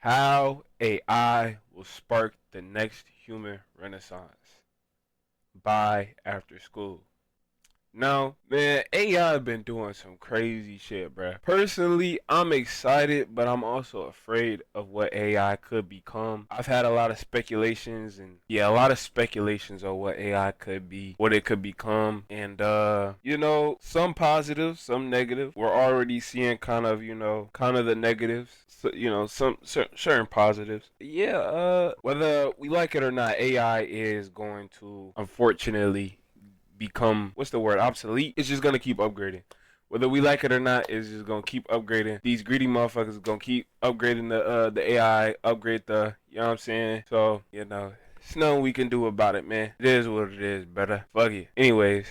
How AI will spark the next human renaissance by after school. Now, man, AI been doing some crazy shit, bruh. Personally, I'm excited, but I'm also afraid of what AI could become. I've had a lot of speculations and a lot of speculations on what AI could be, what it could become, and some positive, some negative. We're already seeing kind of the negatives. So, some certain positives. Whether we like it or not, AI is going to unfortunately become, what's the word, obsolete. It's just gonna keep upgrading. Whether we like it or not, it's just gonna keep upgrading. These greedy motherfuckers are gonna keep upgrading the AI, upgrade the, you know what I'm saying? So, it's nothing we can do about it, man. It is what it is, brother. Fuck it. Anyways,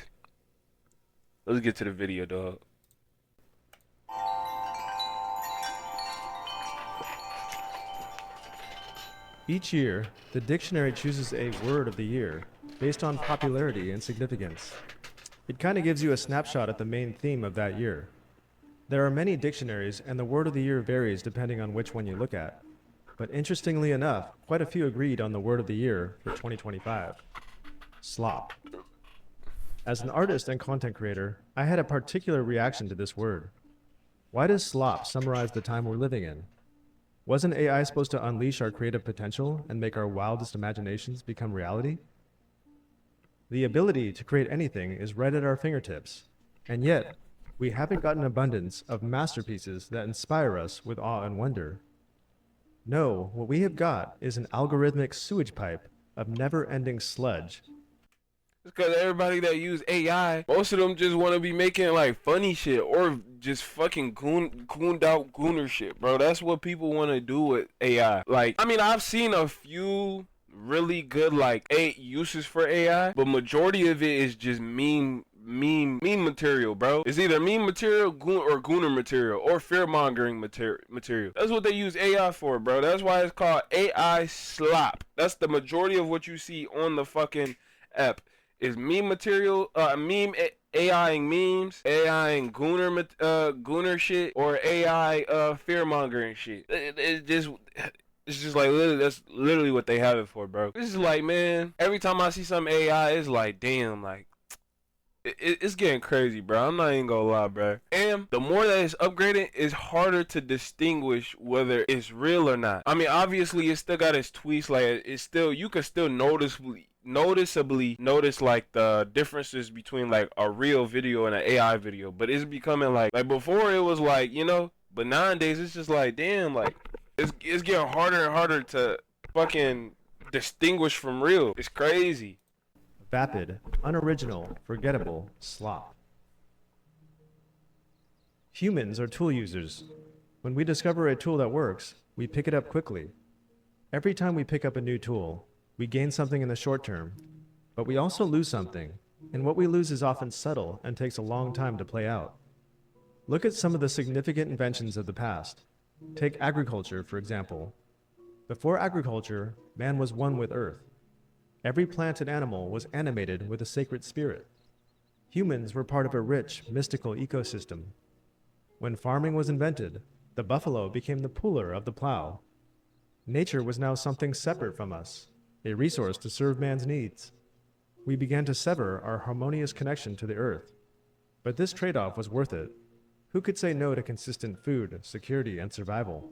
let's get to the video, dog. Each year, the dictionary chooses a word of the year based on popularity and significance. It kind of gives you a snapshot at the main theme of that year. There are many dictionaries, and the word of the year varies depending on which one you look at. But interestingly enough, quite a few agreed on the word of the year for 2025. Slop. As an artist and content creator, I had a particular reaction to this word. Why does slop summarize the time we're living in? Wasn't AI supposed to unleash our creative potential and make our wildest imaginations become reality? The ability to create anything is right at our fingertips, and yet, we haven't got an abundance of masterpieces that inspire us with awe and wonder. No, what we have got is an algorithmic sewage pipe of never-ending sludge. It's because everybody that use AI, most of them just want to be making like funny shit or just fucking gooned out gooner shit, bro. That's what people want to do with AI. Like, I mean, I've seen a few really good like uses for AI, but majority of it is just meme material, bro. It's either meme material, or gooner material, or fear mongering material. That's what they use AI for, bro. That's why it's called AI slop. That's the majority of what you see on the fucking app. Is meme material, AIing memes, AIing gooner shit, or AI fear mongering shit. It's just like literally, that's literally what they have it for, bro. This is like, man, every time I see some AI, it's like, damn, like it's getting crazy, bro. I'm not even gonna lie, bro. And the more that it's upgraded, it's harder to distinguish whether it's real or not. I mean, obviously, it still got its tweaks. Like, it's still, you can still noticeably notice like the differences between like a real video and an AI video. But it's becoming like before it was like, but nowadays it's just like, damn, like it's getting harder and harder to fucking distinguish from real. It's crazy. Vapid, unoriginal, forgettable, slop. Humans are tool users. When we discover a tool that works, we pick it up quickly. Every time we pick up a new tool, we gain something in the short term, but we also lose something, and what we lose is often subtle and takes a long time to play out. Look at some of the significant inventions of the past. Take agriculture, for example. Before agriculture, man was one with earth. Every plant and animal was animated with a sacred spirit. Humans were part of a rich, mystical ecosystem. When farming was invented, the buffalo became the puller of the plow. Nature was now something separate from us, a resource to serve man's needs. We began to sever our harmonious connection to the earth. But this trade-off was worth it. Who could say no to consistent food, security, and survival?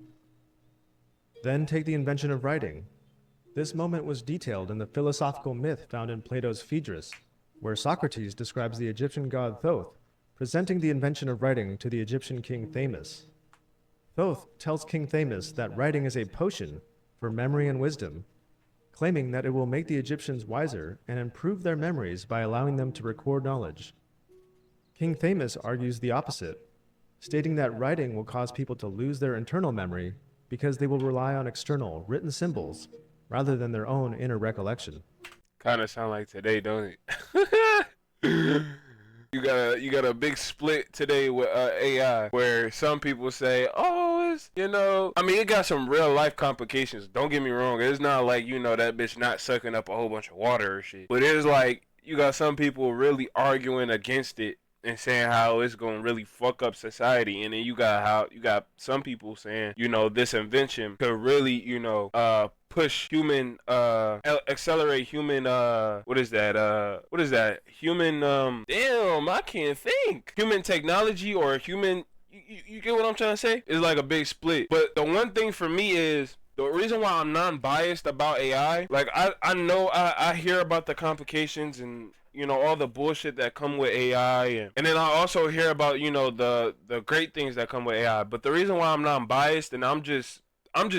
Then take the invention of writing. This moment was detailed in the philosophical myth found in Plato's Phaedrus, where Socrates describes the Egyptian god Thoth presenting the invention of writing to the Egyptian king Thamus. Thoth tells King Thamus that writing is a potion for memory and wisdom, claiming that it will make the Egyptians wiser and improve their memories by allowing them to record knowledge. King Thamus argues the opposite, stating that writing will cause people to lose their internal memory because they will rely on external, written symbols rather than their own inner recollection. Kind of sound like today, don't it? You got a big split today with AI, where some people say, "Oh, it's I mean, it got some real life complications. Don't get me wrong. It's not like that bitch not sucking up a whole bunch of water or shit. But it's like you got some people really arguing against it and saying how it's gonna really fuck up society, and then you got some people saying, you know, this invention could really, you know, push human accelerate human human damn, I can't think, human technology or human, you get what I'm trying to say? It's like a big split. But the one thing for me is, the reason why I'm non-biased about AI, like I know I hear about the complications and, you know, all the bullshit that come with AI, and then I also hear about, you know, the great things that come with AI. But the reason why I'm non-biased and I'm just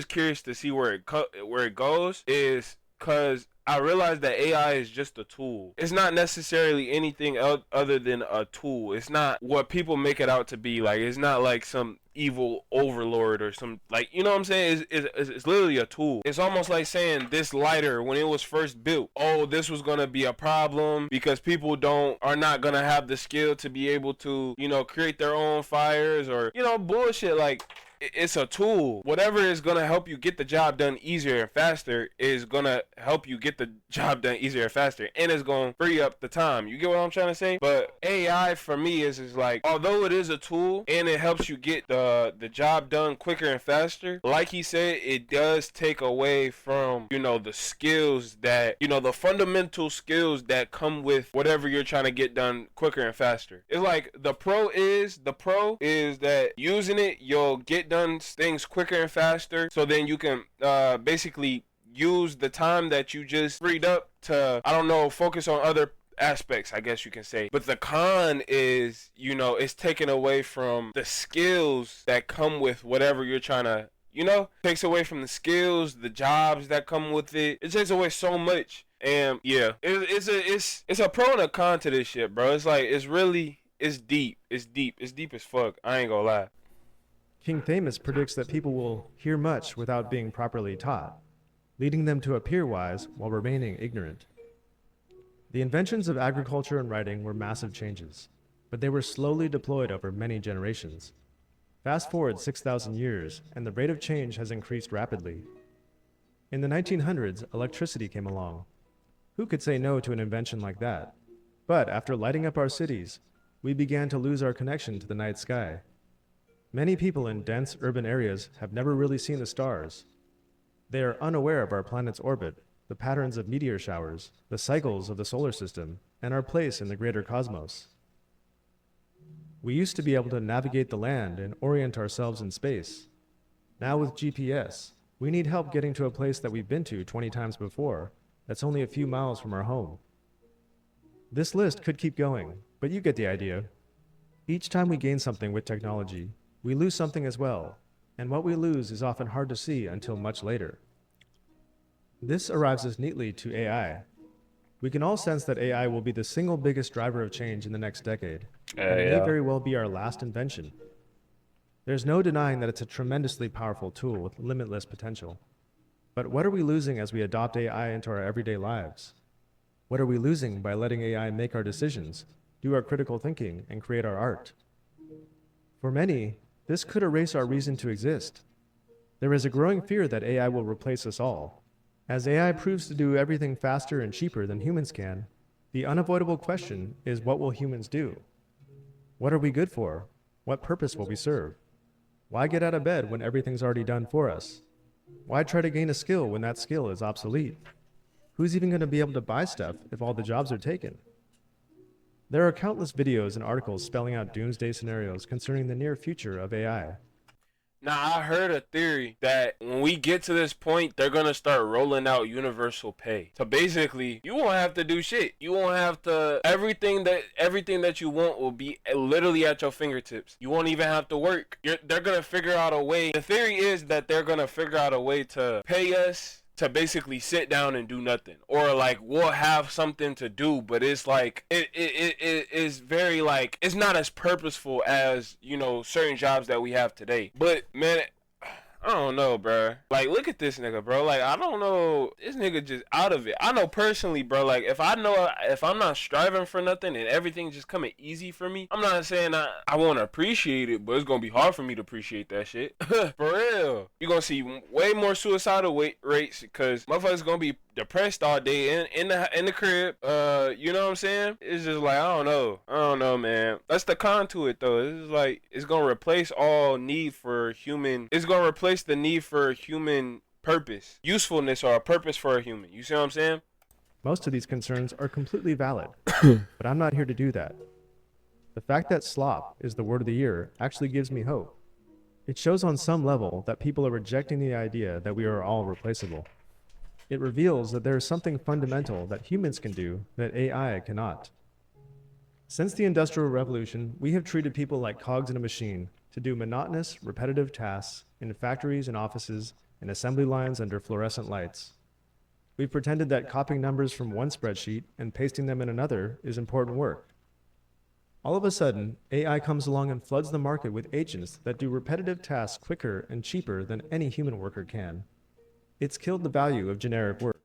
curious to see where it goes is because I realize that AI is just a tool. It's not necessarily anything other than a tool. It's not what people make it out to be. Like, it's not like some evil overlord or some, like, you know what I'm saying? It's literally a tool. It's almost like saying this lighter, when it was first built, oh, this was gonna be a problem because people are not gonna have the skill to be able to, you know, create their own fires, or, you know, bullshit. Like, it's a tool. Whatever is gonna help you get the job done easier and faster is gonna help you get the job done easier and faster, and it's gonna free up the time. You get what I'm trying to say? But AI for me is like, although it is a tool and it helps you get the job done quicker and faster, like he said, it does take away from, you know, the skills that, you know, the fundamental skills that come with whatever you're trying to get done quicker and faster. It's like the pro is that using it, you'll get done things quicker and faster, so then you can basically use the time that you just freed up to, I don't know, focus on other aspects, I guess you can say. But the con is, you know, it's taken away from the skills that come with whatever you're trying to, you know, takes away from the skills, the jobs that come with it. It takes away so much. And yeah, it's a pro and a con to this shit, bro. It's like, it's deep as fuck. I ain't gonna lie. King Thamus predicts that people will hear much without being properly taught, leading them to appear wise while remaining ignorant. The inventions of agriculture and writing were massive changes, but they were slowly deployed over many generations. Fast forward 6,000 years, and the rate of change has increased rapidly. In the 1900s, electricity came along. Who could say no to an invention like that? But after lighting up our cities, we began to lose our connection to the night sky. Many people in dense urban areas have never really seen the stars. They are unaware of our planet's orbit, the patterns of meteor showers, the cycles of the solar system, and our place in the greater cosmos. We used to be able to navigate the land and orient ourselves in space. Now with GPS, we need help getting to a place that we've been to 20 times before, that's only a few miles from our home. This list could keep going, but you get the idea. Each time we gain something with technology, we lose something as well, and what we lose is often hard to see until much later. This arrives us neatly to AI. We can all sense that AI will be the single biggest driver of change in the next decade, and may very well be our last invention. There's no denying that it's a tremendously powerful tool with limitless potential. But what are we losing as we adopt AI into our everyday lives? What are we losing by letting AI make our decisions, do our critical thinking, and create our art? For many, this could erase our reason to exist. There is a growing fear that AI will replace us all. As AI proves to do everything faster and cheaper than humans can, the unavoidable question is, what will humans do? What are we good for? What purpose will we serve? Why get out of bed when everything's already done for us? Why try to gain a skill when that skill is obsolete? Who's even going to be able to buy stuff if all the jobs are taken? There are countless videos and articles spelling out doomsday scenarios concerning the near future of AI. Now, I heard a theory that when we get to this point, they're going to start rolling out universal pay. So basically, you won't have to do shit. You won't have to, everything that you want will be literally at your fingertips. You won't even have to work. They're going to figure out a way. The theory is that they're going to figure out a way to pay us to basically sit down and do nothing, or like we'll have something to do, but it's like it is very, like, it's not as purposeful as, you know, certain jobs that we have today. But man, I don't know, bro. Like, look at this nigga, bro. Like, I don't know, this nigga just out of it. I know personally, bro, like, if I'm not striving for nothing and everything just coming easy for me, I'm not saying I won't appreciate it, but it's gonna be hard for me to appreciate that shit. For real. You're gonna see way more suicidal rates because motherfuckers gonna be depressed all day in the crib. You know what I'm saying? It's just like I don't know, man. That's the con to it though. It's like it's gonna replace all need for human. It's gonna replace the need for human purpose, usefulness, or a purpose for a human. You see what I'm saying? Most of these concerns are completely valid, but I'm not here to do that. The fact that slop is the word of the year actually gives me hope. It shows on some level that people are rejecting the idea that we are all replaceable. It reveals that there is something fundamental that humans can do that AI cannot. Since the Industrial Revolution, we have treated people like cogs in a machine to do monotonous, repetitive tasks in factories and offices and assembly lines under fluorescent lights. We've pretended that copying numbers from one spreadsheet and pasting them in another is important work. All of a sudden, AI comes along and floods the market with agents that do repetitive tasks quicker and cheaper than any human worker can. It's killed the value of generic work.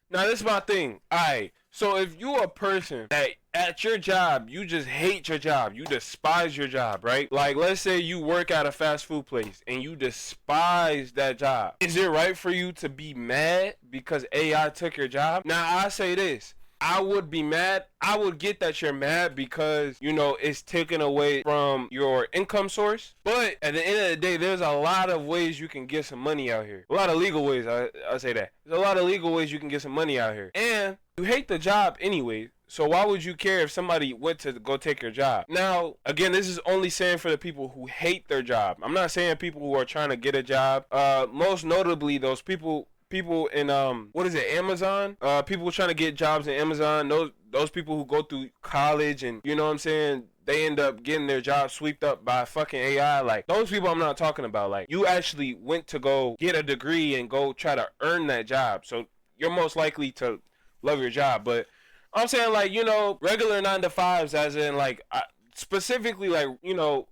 Now this is my thing. Alright, so if you a person that at your job you just hate your job, you despise your job, right? Like let's say you work at a fast food place and you despise that job. Is it right for you to be mad because AI took your job? Now I say this. I would be mad. I would get that you're mad because, you know, it's taken away from your income source. But at the end of the day, there's a lot of ways you can get some money out here. A lot of legal ways, I say that. There's a lot of legal ways you can get some money out here. And you hate the job anyway. So why would you care if somebody went to go take your job? Now, again, this is only saying for the people who hate their job. I'm not saying people who are trying to get a job. Most notably, those people in what is it, Amazon, people trying to get jobs in Amazon, those people who go through college and, you know what I'm saying, they end up getting their job swept up by fucking AI. Like those people I'm not talking about. Like you actually went to go get a degree and go try to earn that job, so you're most likely to love your job. But I'm saying, like, you know, regular 9-to-5s, as in like specifically, like, you know,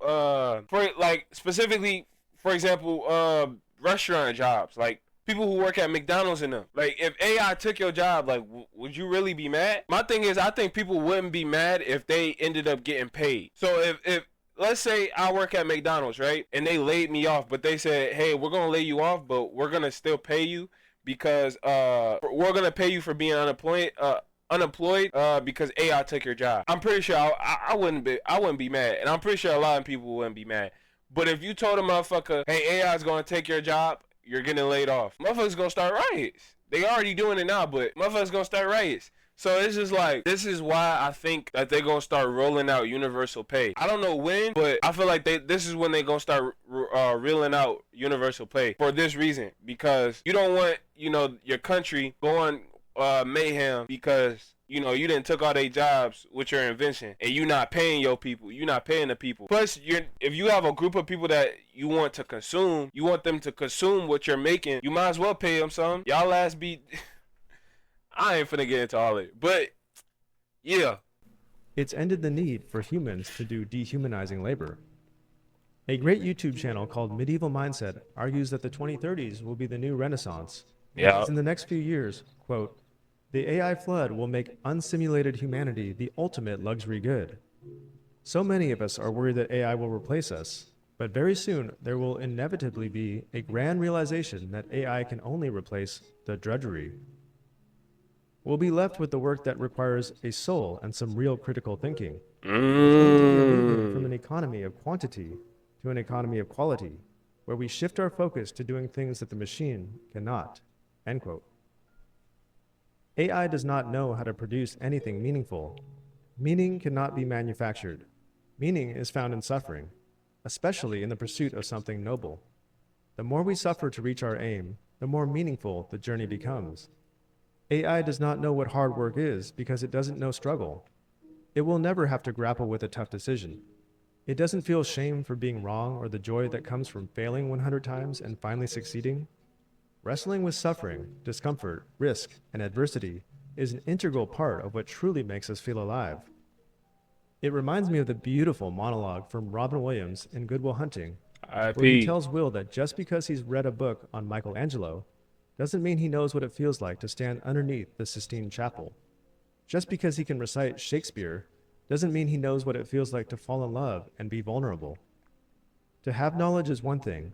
for example, restaurant jobs, like people who work at McDonald's and them. Like, if AI took your job, like, would you really be mad? My thing is, I think people wouldn't be mad if they ended up getting paid. So if let's say I work at McDonald's, right, and they laid me off, but they said, hey, we're gonna lay you off, but we're gonna still pay you because we're gonna pay you for being unemployed because AI took your job. I'm pretty sure I wouldn't be mad, and I'm pretty sure a lot of people wouldn't be mad. But if you told a motherfucker, hey, AI is gonna take your job, you're getting laid off, motherfuckers gonna start riots. They already doing it now, but motherfuckers gonna start riots. So it's just like, this is why I think that they're gonna start rolling out universal pay. I don't know when, but I feel like this is when they're gonna start reeling out universal pay for this reason, because you don't want, you know, your country going mayhem because, you know, you didn't took all their jobs with your invention and you not paying your people. You not paying the people. Plus, if you have a group of people that you want to consume, you want them to consume what you're making, you might as well pay them some. Y'all last be... I ain't finna get into all of it, but yeah. It's ended the need for humans to do dehumanizing labor. A great YouTube channel called Medieval Mindset argues that the 2030s will be the new Renaissance. Yeah. In the next few years, quote, the AI flood will make unsimulated humanity the ultimate luxury good. So many of us are worried that AI will replace us, but very soon there will inevitably be a grand realization that AI can only replace the drudgery. We'll be left with the work that requires a soul and some real critical thinking. It's going to be a movement from an economy of quantity to an economy of quality, where we shift our focus to doing things that the machine cannot. End quote. AI does not know how to produce anything meaningful. Meaning cannot be manufactured. Meaning is found in suffering, especially in the pursuit of something noble. The more we suffer to reach our aim, the more meaningful the journey becomes. AI does not know what hard work is because it doesn't know struggle. It will never have to grapple with a tough decision. It doesn't feel shame for being wrong or the joy that comes from failing 100 times and finally succeeding. Wrestling with suffering, discomfort, risk, and adversity is an integral part of what truly makes us feel alive. It reminds me of the beautiful monologue from Robin Williams in Good Will Hunting, where he tells Will that just because he's read a book on Michelangelo doesn't mean he knows what it feels like to stand underneath the Sistine Chapel. Just because he can recite Shakespeare doesn't mean he knows what it feels like to fall in love and be vulnerable. To have knowledge is one thing.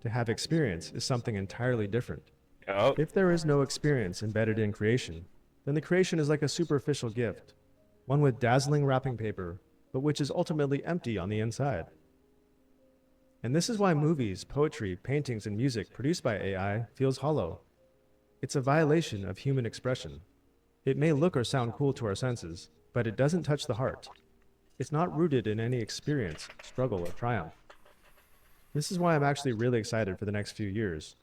To have experience is something entirely different. Yup. If there is no experience embedded in creation, then the creation is like a superficial gift, one with dazzling wrapping paper, but which is ultimately empty on the inside. And this is why movies, poetry, paintings, and music produced by AI feels hollow. It's a violation of human expression. It may look or sound cool to our senses, but it doesn't touch the heart. It's not rooted in any experience, struggle, or triumph. This is why I'm actually really excited for the next few years.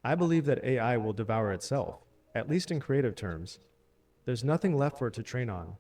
I believe that AI will devour itself, at least in creative terms. There's nothing left for it to train on.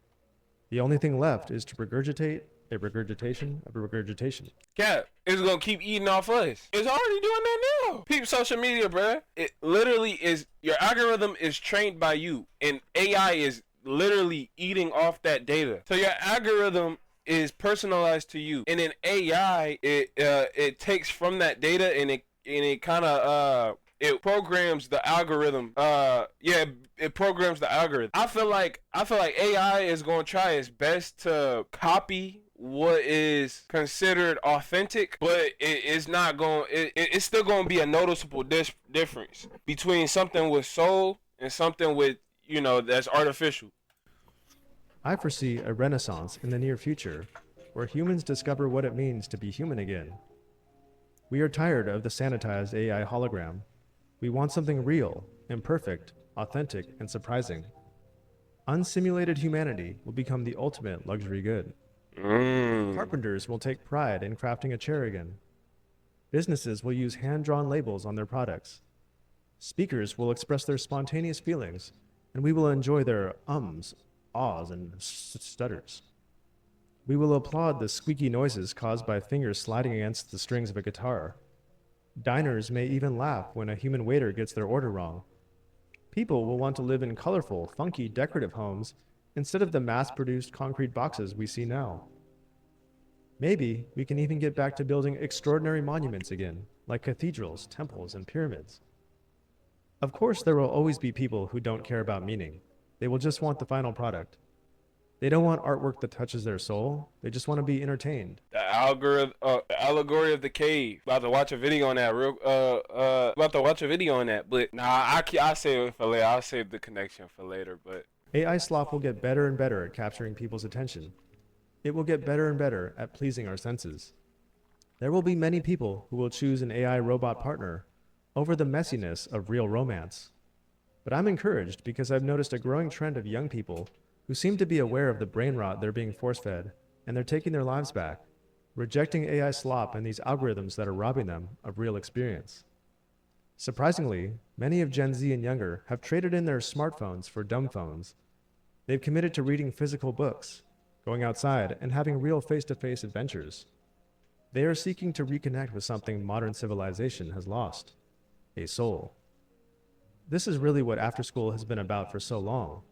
The only thing left is to regurgitate a regurgitation of a regurgitation. Cap, it's gonna keep eating off us. It's already doing that now. Peep social media, bruh. It literally is, your algorithm is trained by you, and AI is literally eating off that data. So your algorithm is personalized to you, and then AI it takes from that data and it kind of it programs the algorithm. It programs the algorithm. I feel like AI is gonna try its best to copy what is considered authentic, but it's not going. It's still going to be a noticeable difference between something with soul and something with, that's artificial. I foresee a renaissance in the near future, where humans discover what it means to be human again. We are tired of the sanitized AI hologram. We want something real, imperfect, authentic, and surprising. Unsimulated humanity will become the ultimate luxury good. Carpenters will take pride in crafting a chair again. Businesses will use hand-drawn labels on their products. Speakers will express their spontaneous feelings, and we will enjoy their ums, ahs, and stutters. We will applaud the squeaky noises caused by fingers sliding against the strings of a guitar. Diners may even laugh when a human waiter gets their order wrong. People will want to live in colorful, funky, decorative homes instead of the mass-produced concrete boxes we see now. Maybe we can even get back to building extraordinary monuments again, like cathedrals, temples, and pyramids. Of course, there will always be people who don't care about meaning. They will just want the final product. They don't want artwork that touches their soul. They just want to be entertained. The algorithm, allegory of the cave. About to watch a video on that. But nah, I save it for later. I'll save the connection for later. But AI slop will get better and better at capturing people's attention. It will get better and better at pleasing our senses. There will be many people who will choose an AI robot partner over the messiness of real romance. But I'm encouraged because I've noticed a growing trend of young people who seem to be aware of the brain rot they're being force-fed, and they're taking their lives back, rejecting AI slop and these algorithms that are robbing them of real experience. Surprisingly, many of Gen Z and younger have traded in their smartphones for dumb phones. They've committed to reading physical books, going outside, and having real face-to-face adventures. They are seeking to reconnect with something modern civilization has lost: a soul. This is really what After School has been about for so long.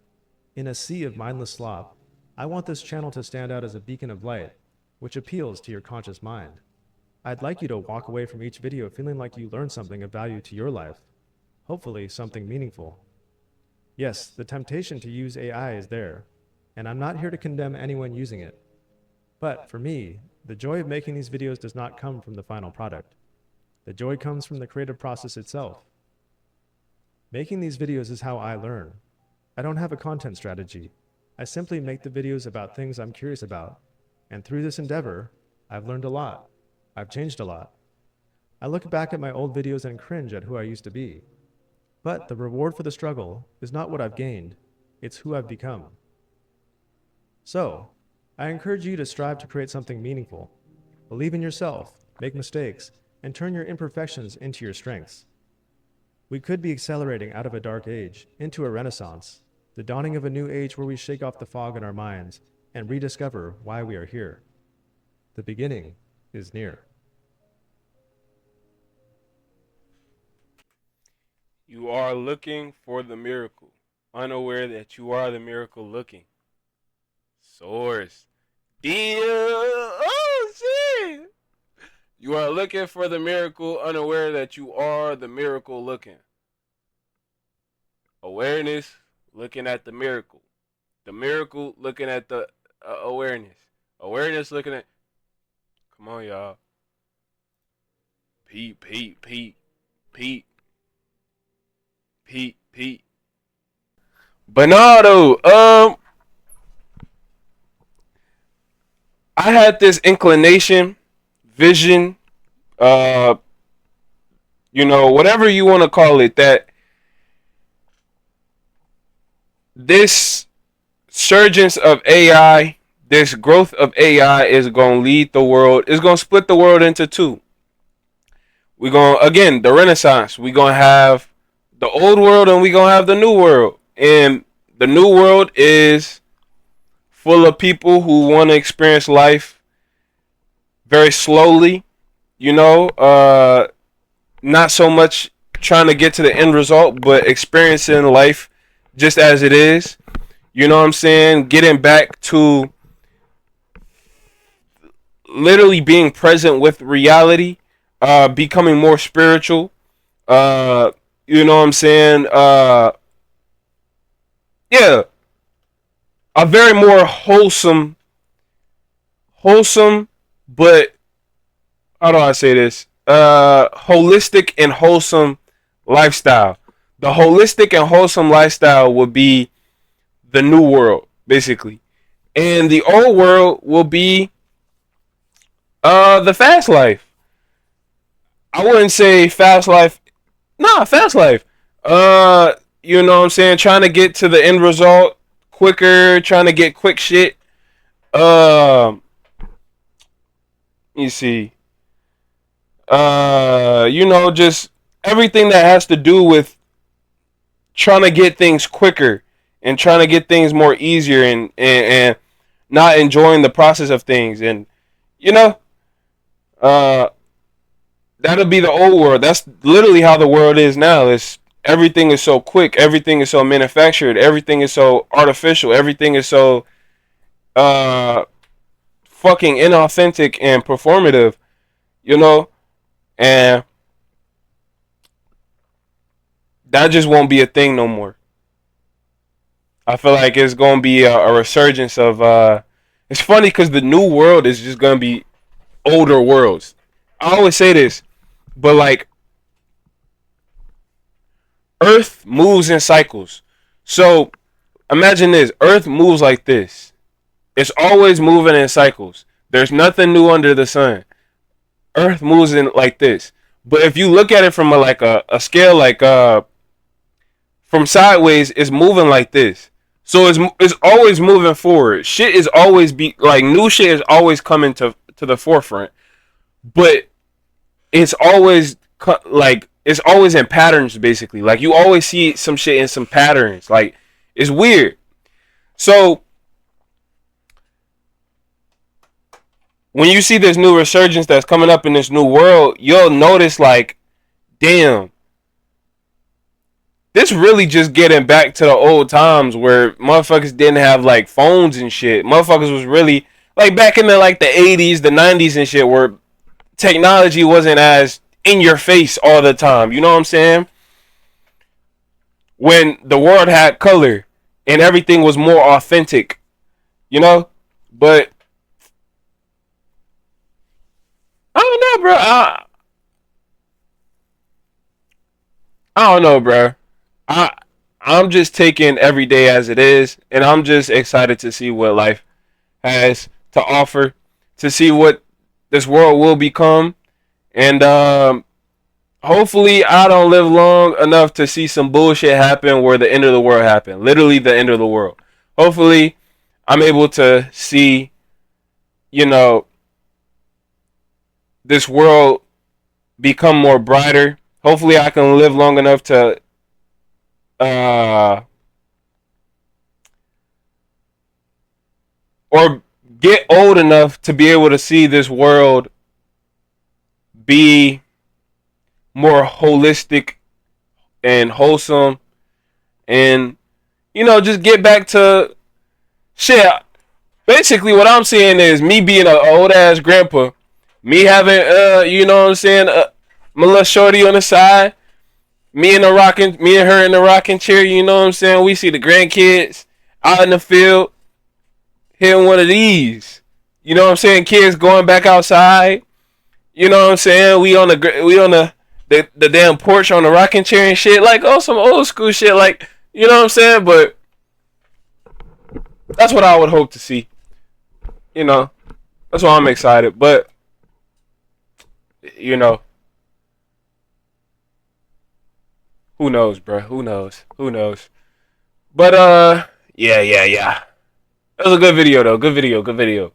In a sea of mindless slop, I want this channel to stand out as a beacon of light, which appeals to your conscious mind. I'd like you to walk away from each video feeling like you learned something of value to your life, hopefully something meaningful. Yes, the temptation to use AI is there, and I'm not here to condemn anyone using it. But for me, the joy of making these videos does not come from the final product. The joy comes from the creative process itself. Making these videos is how I learn. I don't have a content strategy. I simply make the videos about things I'm curious about. And through this endeavor, I've learned a lot. I've changed a lot. I look back at my old videos and cringe at who I used to be. But the reward for the struggle is not what I've gained, it's who I've become. So, I encourage you to strive to create something meaningful. Believe in yourself, make mistakes, and turn your imperfections into your strengths. We could be accelerating out of a dark age into a renaissance, the dawning of a new age where we shake off the fog in our minds and rediscover why we are here. The beginning is near. you are looking for the miracle, unaware that you are the miracle looking. Source. Yeah. Oh shit. You are looking for the miracle, unaware that you are the miracle looking. Awareness, looking at the miracle. The miracle, looking at the awareness. Awareness, looking at. Come on, y'all. Pete. Pete. Bernardo, I had this inclination, vision, uh, whatever you want to call it, that this surgence of AI, this growth of AI is going to lead the world, is going to split the world into two. We're going to, again, the Renaissance. We're going to have the old world and we're going to have the new world. And the new world is full of people who want to experience life very slowly, not so much trying to get to the end result, but experiencing life just as it is. You know what I'm saying? Getting back to literally being present with reality, becoming more spiritual. You know what I'm saying? Yeah, a very more wholesome, but how do I say this? Holistic and wholesome lifestyle. The holistic and wholesome lifestyle will be the new world, basically, and the old world will be the fast life. I wouldn't say fast life. Nah, fast life. You know what I'm saying? Trying to get to the end result quicker, trying to get quick shit. You see. Just everything that has to do with trying to get things quicker and trying to get things more easier and not enjoying the process of things. And, you know, uh, that'll be the old world. That's literally how the world is now. Everything is so quick. Everything is so manufactured. Everything is so artificial. Everything is so uh, fucking inauthentic and performative, you know? And that just won't be a thing no more. I feel like it's going to be a resurgence of. It's funny because the new world is just going to be older worlds. I always say this, but like Earth moves in cycles. So imagine this: Earth moves like this. It's always moving in cycles. There's nothing new under the sun. Earth moves in like this. But if you look at it from a scale from sideways, it's moving like this. So it's always moving forward. Shit is always new shit is always coming to the forefront. But it's always it's always in patterns basically. Like you always see some shit in some patterns. Like it's weird. So when you see this new resurgence that's coming up in this new world, you'll notice like, damn, this really just getting back to the old times where motherfuckers didn't have like phones and shit. Motherfuckers was really like back in the 80s, the 90s and shit where technology wasn't as in your face all the time. You know what I'm saying? When the world had color and everything was more authentic, you know? But I don't know, bro. I don't know, bro. I I'm just taking every day as it is, and I'm just excited to see what life has to offer, to see what this world will become, and hopefully I don't live long enough to see some bullshit happen where the end of the world happened, literally the end of the world. Hopefully I'm able to see, you know, this world become more brighter. Hopefully I can live long enough to uh or get old enough to be able to see this world be more holistic and wholesome, and just get back to shit. Basically what I'm saying is me being an old ass grandpa, me having you know what I'm saying, my little shorty on the side, me and her in the rocking chair, you know what I'm saying? We see the grandkids out in the field hitting one of these. You know what I'm saying? Kids going back outside. You know what I'm saying? We on the the damn porch on the rocking chair and shit. Like, oh, some old school shit. Like, you know what I'm saying? But that's what I would hope to see. You know, that's why I'm excited. But, you know, who knows, bro? Who knows? Who knows? But, yeah. That was a good video, though. Good video.